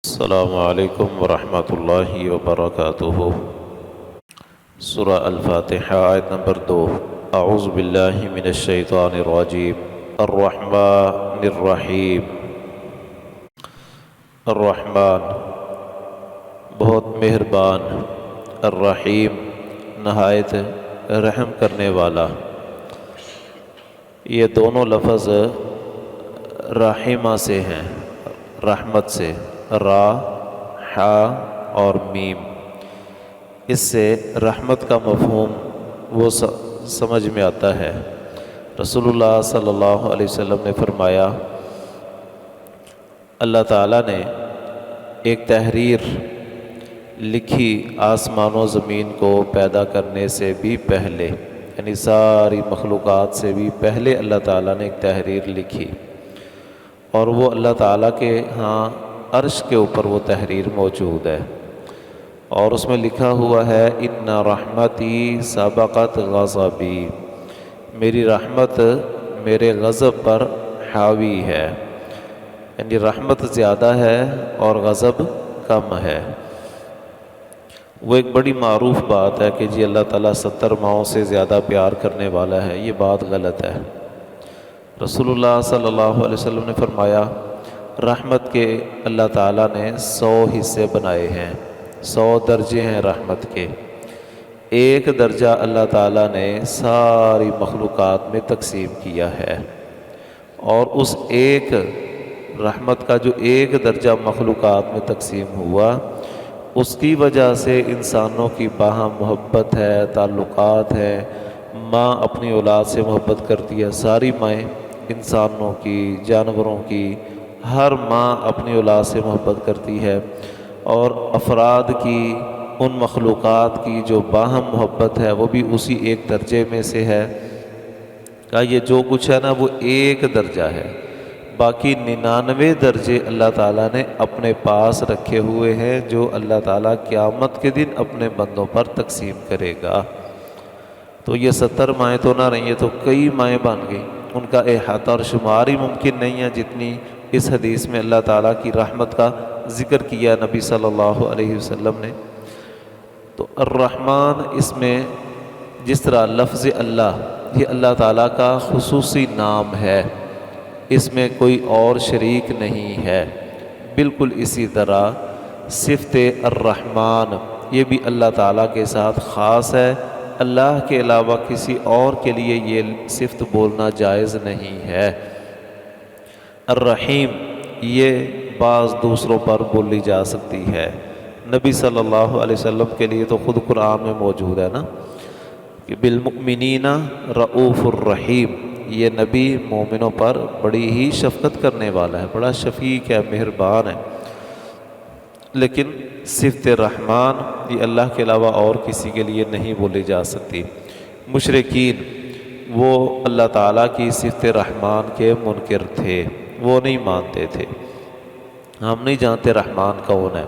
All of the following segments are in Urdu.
السلام علیکم ورحمۃ اللہ وبرکاتہ۔ سورہ الفاتحہ آیت نمبر 2۔ اعوذ باللہ من الشیطان الرجیم۔ الرحمن الرحیم۔ الرحمن بہت مہربان، الرحیم نہایت رحم کرنے والا۔ یہ دونوں لفظ رحمہ سے ہیں، رحمت سے، را، حا اور میم۔ اس سے رحمت کا مفہوم وہ سمجھ میں آتا ہے۔ رسول اللہ صلی اللہ علیہ وسلم نے فرمایا، اللہ تعالیٰ نے ایک تحریر لکھی آسمان و زمین کو پیدا کرنے سے بھی پہلے، یعنی ساری مخلوقات سے بھی پہلے اللہ تعالیٰ نے ایک تحریر لکھی، اور وہ اللہ تعالیٰ کے ہاں عرش کے اوپر وہ تحریر موجود ہے، اور اس میں لکھا ہوا ہے ان رحمتی سبقت غضبی، میری رحمت میرے غضب پر حاوی ہے، یعنی رحمت زیادہ ہے اور غضب کم ہے۔ وہ ایک بڑی معروف بات ہے کہ جی اللہ تعالیٰ 70 ماؤں سے زیادہ پیار کرنے والا ہے، یہ بات غلط ہے۔ رسول اللہ صلی اللہ علیہ وسلم نے فرمایا، رحمت کے اللہ تعالیٰ نے 100 حصے بنائے ہیں، 100 درجے ہیں رحمت کے۔ ایک درجہ اللہ تعالیٰ نے ساری مخلوقات میں تقسیم کیا ہے، اور اس ایک رحمت کا جو ایک درجہ مخلوقات میں تقسیم ہوا، اس کی وجہ سے انسانوں کی باہم محبت ہے، تعلقات ہیں۔ ماں اپنی اولاد سے محبت کرتی ہے، ساری مائیں انسانوں کی، جانوروں کی، ہر ماں اپنی اولاد سے محبت کرتی ہے، اور افراد کی، ان مخلوقات کی جو باہم محبت ہے وہ بھی اسی ایک درجے میں سے ہے۔ کہ یہ جو کچھ ہے نا وہ ایک درجہ ہے، باقی 99 درجے اللہ تعالیٰ نے اپنے پاس رکھے ہوئے ہیں، جو اللہ تعالیٰ قیامت کے دن اپنے بندوں پر تقسیم کرے گا۔ تو یہ 70 مائیں تو نہ رہیں، یہ تو کئی مائیں بن گئیں، ان کا احاطہ اور شمار ہی ممکن نہیں ہے جتنی اس حدیث میں اللہ تعالیٰ کی رحمت کا ذکر کیا نبی صلی اللہ علیہ وسلم نے۔ تو الرحمن، اس میں جس طرح لفظ اللہ یہ اللہ تعالیٰ کا خصوصی نام ہے، اس میں کوئی اور شریک نہیں ہے، بالکل اسی طرح صفت الرحمن یہ بھی اللہ تعالیٰ کے ساتھ خاص ہے، اللہ کے علاوہ کسی اور کے لیے یہ صفت بولنا جائز نہیں ہے۔ الرحیم یہ بعض دوسروں پر بولی جا سکتی ہے، نبی صلی اللہ علیہ وسلم کے لیے تو خود قرآن میں موجود ہے نا کہ بالمؤمنین رؤوف الرحیم، یہ نبی مومنوں پر بڑی ہی شفقت کرنے والا ہے، بڑا شفیق ہے، مہربان ہے۔ لیکن صفت رحمان یہ اللہ کے علاوہ اور کسی کے لیے نہیں بولی جا سکتی۔ مشرکین وہ اللہ تعالیٰ کی صفت رحمان کے منکر تھے، وہ نہیں مانتے تھے، ہم نہیں جانتے رحمان کون ہے۔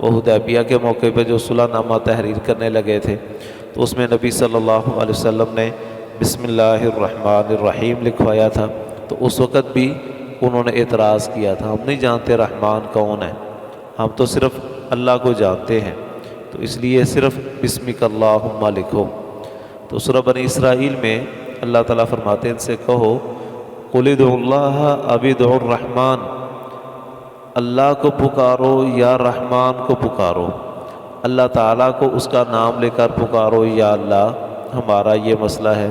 وہ حدیبیہ کے موقع پہ جو صلح نامہ تحریر کرنے لگے تھے، تو اس میں نبی صلی اللہ علیہ وسلم نے بسم اللہ الرحمن الرحیم لکھوایا تھا، تو اس وقت بھی انہوں نے اعتراض کیا تھا، ہم نہیں جانتے رحمان کون ہے، ہم تو صرف اللہ کو جانتے ہیں، تو اس لیے صرف بسمک اللہم لکھو۔ تو سورہ بنی اسرائیل میں اللہ تعالیٰ فرماتے ہیں ان سے کہو قل ادعوا اللہ او ادعوا الرحمن، اللہ کو پکارو یا رحمان کو پکارو، اللہ تعالیٰ کو اس کا نام لے کر پکارو، یا اللہ ہمارا یہ مسئلہ ہے،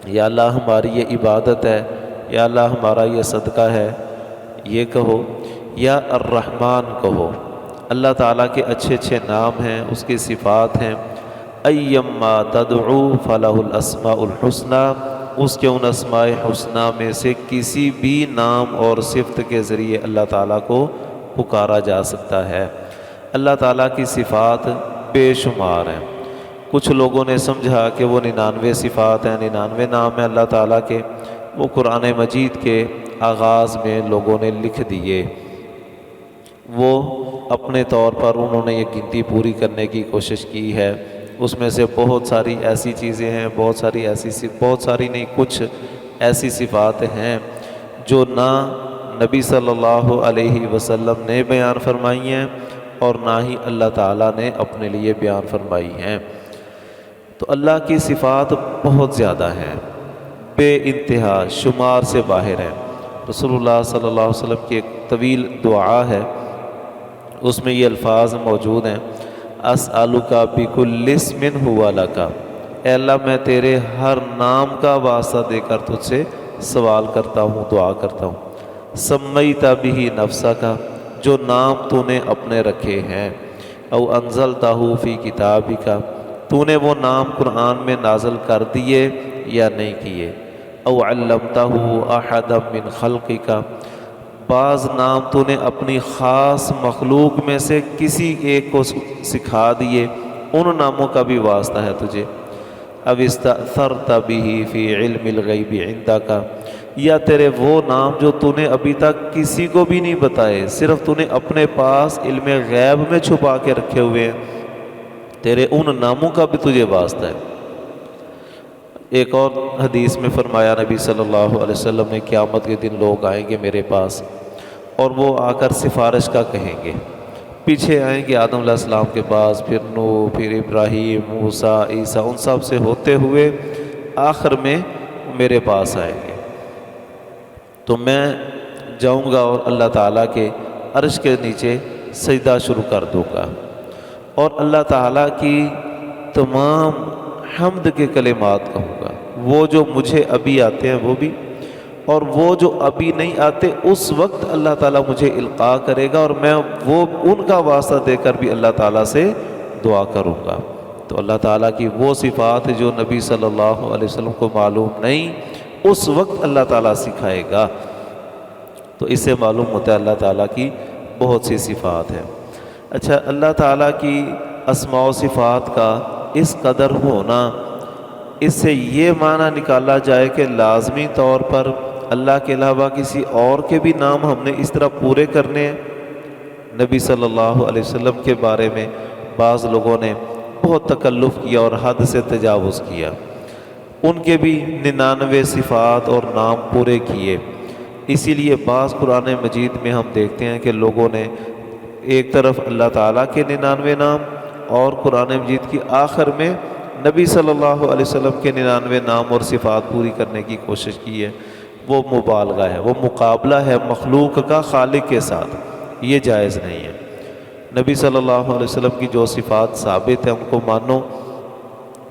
یا اللہ ہماری یہ عبادت ہے، یا اللہ ہمارا یہ صدقہ ہے، یہ کہو، یا الرحمن کہو۔ اللہ تعالیٰ کے اچھے اچھے نام ہیں، اس کی صفات ہیں، ایما تدعو فلہ الاسماء الحسنی، اس کے ان اسماء حسنہ میں سے کسی بھی نام اور صفت کے ذریعے اللہ تعالیٰ کو پکارا جا سکتا ہے۔ اللہ تعالیٰ کی صفات بے شمار ہیں، کچھ لوگوں نے سمجھا کہ وہ 99 صفات ہیں، 99 نام ہیں اللہ تعالیٰ کے، وہ قرآن مجید کے آغاز میں لوگوں نے لکھ دیے، وہ اپنے طور پر انہوں نے یہ گنتی پوری کرنے کی کوشش کی ہے۔ اس میں سے بہت ساری ایسی چیزیں ہیں، بہت ساری نہیں، کچھ ایسی صفات ہیں جو نہ نبی صلی اللہ علیہ وسلم نے بیان فرمائی ہیں اور نہ ہی اللہ تعالیٰ نے اپنے لیے بیان فرمائی ہیں۔ تو اللہ کی صفات بہت زیادہ ہیں، بے انتہا، شمار سے باہر ہیں۔ رسول اللہ صلی اللہ علیہ وسلم کی ایک طویل دعا ہے، اس میں یہ الفاظ موجود ہیں، اسألک بکل اسم ھو لک، اے اللہ میں تیرے ہر نام کا واسطہ دے کر تجھ سے سوال کرتا ہوں، دعا کرتا ہوں، سمیت بہ نفسک، جو نام تو نے اپنے رکھے ہیں، او انزلتہ فی کتابک، تو نے وہ نام قرآن میں نازل کر دیے یا نہیں کیے، او علمتہ احدا من خلقک، بعض نام تو نے اپنی خاص مخلوق میں سے کسی ایک کو سکھا دیے، ان ناموں کا بھی واسطہ ہے تجھے، اب استأثرت بہ فی علم الغیب عندک، یا تیرے وہ نام جو تو نے ابھی تک کسی کو بھی نہیں بتائے، صرف تو نے اپنے پاس علم غیب میں چھپا کے رکھے ہوئے ہیں، تیرے ان ناموں کا بھی تجھے واسطہ ہے۔ ایک اور حدیث میں فرمایا نبی صلی اللہ علیہ وسلم نے، قیامت کے دن لوگ آئیں گے میرے پاس اور وہ آ کر سفارش کا کہیں گے، پیچھے آئیں گے آدم علیہ السلام کے پاس، پھر نوح، پھر ابراہیم، موسیٰ، عیسیٰ، ان سب سے ہوتے ہوئے آخر میں میرے پاس آئیں گے، تو میں جاؤں گا اور اللہ تعالیٰ کے عرش کے نیچے سجدہ شروع کر دوں گا، اور اللہ تعالیٰ کی تمام حمد کے کلمات کہوں گا، وہ جو مجھے ابھی آتے ہیں وہ بھی، اور وہ جو ابھی نہیں آتے اس وقت اللہ تعالیٰ مجھے القاء کرے گا، اور میں وہ ان کا واسطہ دے کر بھی اللہ تعالیٰ سے دعا کروں گا۔ تو اللہ تعالیٰ کی وہ صفات جو نبی صلی اللہ علیہ وسلم کو معلوم نہیں، اس وقت اللہ تعالیٰ سکھائے گا۔ تو اس سے معلوم ہوتا ہے اللہ تعالیٰ کی بہت سی صفات ہیں۔ اچھا، اللہ تعالیٰ کی اسماء و صفات کا اس قدر ہونا، اس سے یہ معنی نکالا جائے کہ لازمی طور پر اللہ کے علاوہ کسی اور کے بھی نام ہم نے اس طرح پورے کرنے ہیں۔ نبی صلی اللہ علیہ وسلم کے بارے میں بعض لوگوں نے بہت تکلف کیا اور حد سے تجاوز کیا، ان کے بھی 99 صفات اور نام پورے کیے۔ اسی لیے بعض قرآن مجید میں ہم دیکھتے ہیں کہ لوگوں نے ایک طرف اللہ تعالیٰ کے 99 نام اور قرآن مجید کی آخر میں نبی صلی اللہ علیہ وسلم کے 99 نام اور صفات پوری کرنے کی کوشش کی ہے۔ وہ مبالغہ ہے، وہ مقابلہ ہے مخلوق کا خالق کے ساتھ، یہ جائز نہیں ہے۔ نبی صلی اللہ علیہ وسلم کی جو صفات ثابت ہیں ان کو مانو،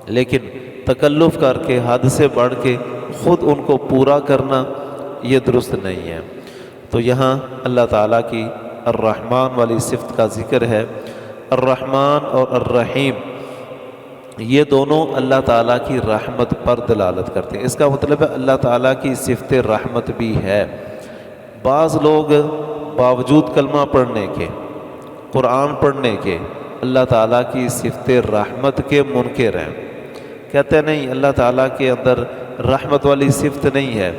لیکن تکلف کر کے حد سے بڑھ کے خود ان کو پورا کرنا یہ درست نہیں ہے۔ تو یہاں اللہ تعالیٰ کی الرحمن والی صفت کا ذکر ہے۔ الرحمن اور الرحیم یہ دونوں اللہ تعالیٰ کی رحمت پر دلالت کرتے ہیں، اس کا مطلب ہے اللہ تعالیٰ کی صفت رحمت بھی ہے۔ بعض لوگ باوجود کلمہ پڑھنے کے، قرآن پڑھنے کے، اللہ تعالیٰ کی صفت رحمت کے منکر ہیں، کہتے ہیں نہیں اللہ تعالیٰ کے اندر رحمت والی صفت نہیں ہے۔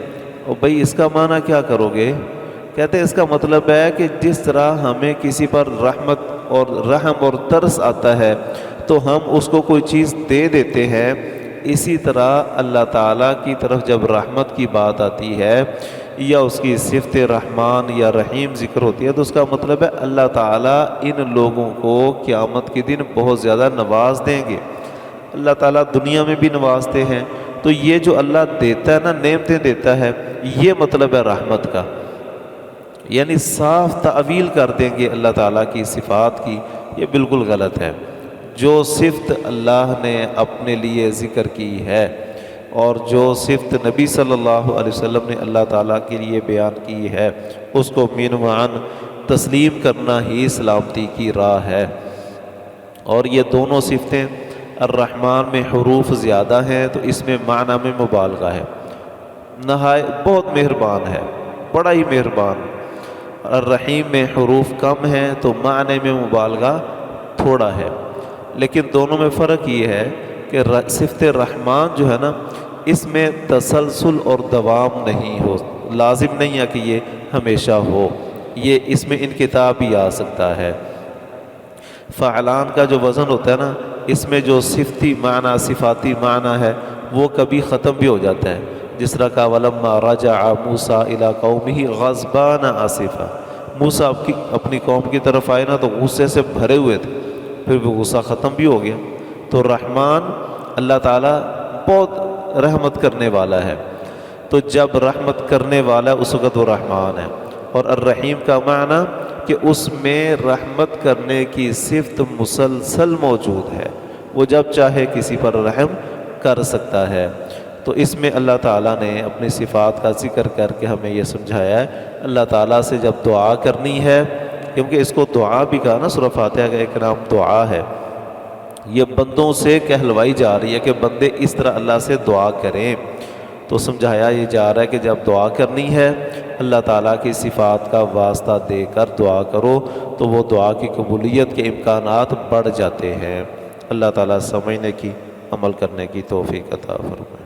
اور بھئی اس کا معنی کیا کرو گے؟ کہتے ہیں اس کا مطلب ہے کہ جس طرح ہمیں کسی پر رحمت اور رحم اور ترس آتا ہے تو ہم اس کو کوئی چیز دے دیتے ہیں، اسی طرح اللہ تعالیٰ کی طرف جب رحمت کی بات آتی ہے یا اس کی صفت رحمان یا رحیم ذکر ہوتی ہے تو اس کا مطلب ہے اللہ تعالیٰ ان لوگوں کو قیامت کے دن بہت زیادہ نواز دیں گے۔ اللہ تعالیٰ دنیا میں بھی نوازتے ہیں، تو یہ جو اللہ دیتا ہے نا، نعمتیں دیتا ہے، یہ مطلب ہے رحمت کا، یعنی صاف تعویل کر دیں گے اللہ تعالیٰ کی صفات کی، یہ بالکل غلط ہے۔ جو صفت اللہ نے اپنے لیے ذکر کی ہے اور جو صفت نبی صلی اللہ علیہ وسلم نے اللہ تعالیٰ کے لیے بیان کی ہے، اس کو مینوان تسلیم کرنا ہی سلامتی کی راہ ہے۔ اور یہ دونوں صفتیں، الرحمن میں حروف زیادہ ہیں تو اس میں معنی میں مبالغہ ہے، بہت مہربان ہے، بڑا ہی مہربان۔ الرحیم میں حروف کم ہیں تو معنی میں مبالغہ تھوڑا ہے، لیکن دونوں میں فرق یہ ہے کہ صفت رحمان جو ہے نا، اس میں تسلسل اور دوام نہیں ہو، لازم نہیں ہے کہ یہ ہمیشہ ہو، یہ اس میں انقطاع بھی آ سکتا ہے۔ فعلان کا جو وزن ہوتا ہے نا، اس میں جو صفتی معنی، صفاتی معنی ہے وہ کبھی ختم بھی ہو جاتا ہے، جس طرح کا ولما رجع موسیٰ الی قومہ غضبان آسفا، موسیٰ اپنی قوم کی طرف آئے نا تو غصے سے بھرے ہوئے تھے، پھر وہ غصہ ختم بھی ہو گیا۔ تو رحمان اللہ تعالیٰ بہت رحمت کرنے والا ہے، تو جب رحمت کرنے والا ہے اس وقت وہ رحمان ہے۔ اور الرحیم کا معنی کہ اس میں رحمت کرنے کی صفت مسلسل موجود ہے، وہ جب چاہے کسی پر رحم کر سکتا ہے۔ تو اس میں اللہ تعالیٰ نے اپنی صفات کا ذکر کر کے ہمیں یہ سمجھایا ہے اللہ تعالیٰ سے جب دعا کرنی ہے، کیونکہ اس کو دعا بھی کہا نا، سورہ فاتحہ کا ایک نام دعا ہے، یہ بندوں سے کہلوائی جا رہی ہے کہ بندے اس طرح اللہ سے دعا کریں۔ تو سمجھایا یہ جا رہا ہے کہ جب دعا کرنی ہے اللہ تعالیٰ کی صفات کا واسطہ دے کر دعا کرو تو وہ دعا کی قبولیت کے امکانات بڑھ جاتے ہیں۔ اللہ تعالیٰ سمجھنے کی، عمل کرنے کی توفیق عطا فرمائے۔